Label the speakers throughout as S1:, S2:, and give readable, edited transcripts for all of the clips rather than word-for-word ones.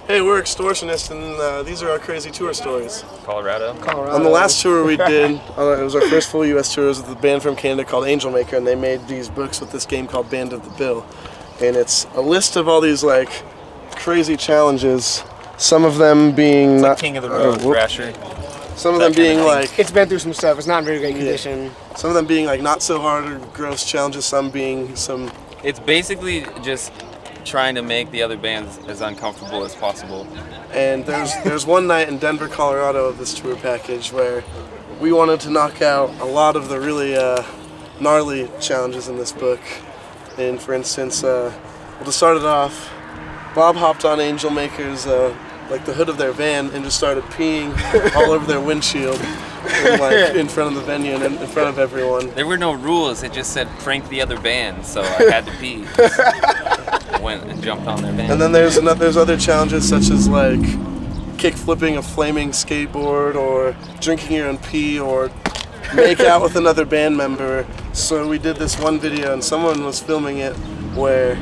S1: Hey, we're Extortionist, and these are our crazy tour stories.
S2: Colorado.
S1: On the last tour we did, it was our first full US tour, it was with a band from Canada called Angel Maker, and they made these books with this game called Band of the Bill. And it's a list of all these like crazy challenges, some of them being
S2: it's
S1: not
S2: like King of the Road, Thrasher.
S1: Some of them being like...
S3: It's been through some stuff, it's not in very great condition.
S1: Some of them being like not so hard or gross challenges, some being some...
S2: It's basically just trying to make the other bands as uncomfortable as possible.
S1: And there's one night in Denver, Colorado of this tour package where we wanted to knock out a lot of the really gnarly challenges in this book. And for instance, well, to start it off, Bob hopped on Angel Maker's like the hood of their van and just started peeing all over their windshield and, like, in front of the venue and in front of everyone.
S2: There were no rules, it just said prank the other band, so I had to pee. Went and jumped on their van.
S1: And then there's other challenges such as like kick flipping a flaming skateboard or drinking your own pee or make out with another band member. So we did this one video and someone was filming it where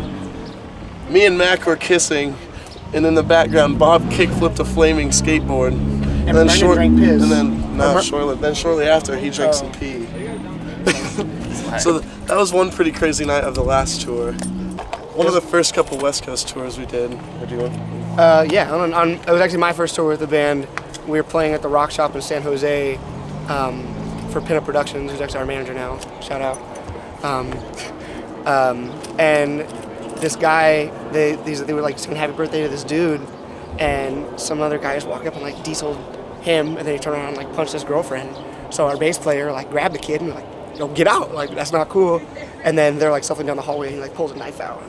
S1: me and Mac were kissing, and in the background Bob kick flipped a flaming skateboard.
S3: And then drank piss.
S1: And then shortly after he drank some pee. So that was one pretty crazy night of the last tour. One of the first couple West Coast tours we did.
S3: Yeah, it was actually my first tour with the band. We were playing at the Rock Shop in San Jose for Pinup Productions, who's actually our manager now. Shout out. And this guy, they were like singing happy birthday to this dude, and some other guy just walked up and like dieseled him, and then he turned around and like punched his girlfriend. So our bass player like grabbed the kid and like, yo, get out, like that's not cool. And then they're like shuffling down the hallway and he like pulls a knife out.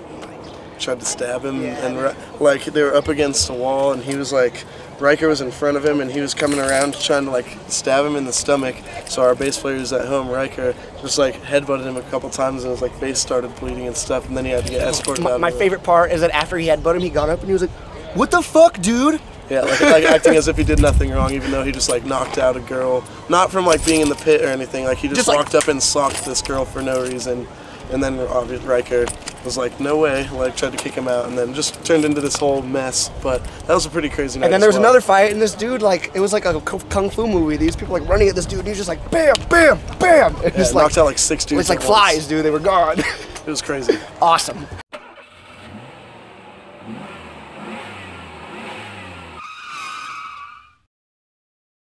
S1: Tried to stab him, and like they were up against a wall, and he was like, Riker was in front of him, and he was coming around trying to like stab him in the stomach. So our bass player who's at home, Riker, just like headbutted him a couple times, and his like face started bleeding and stuff, and then he had to get escorted out.
S3: My favorite part is that after he headbutted him, he got up and he was like, "What the fuck, dude?"
S1: Yeah, like acting as if he did nothing wrong, even though he just like knocked out a girl, not from like being in the pit or anything. Like he just walked up and socked this girl for no reason. And then Riker was like, no way, like tried to kick him out, and then just turned into this whole mess. But that was a pretty crazy night.
S3: And then there was another fight, and this dude, like, it was like a kung fu movie. These people like running at this dude, and he was just like, bam, bam, bam.
S1: It just knocked out like 6 dudes.
S3: It's like flies, dude. They were gone.
S1: It was crazy.
S3: Awesome.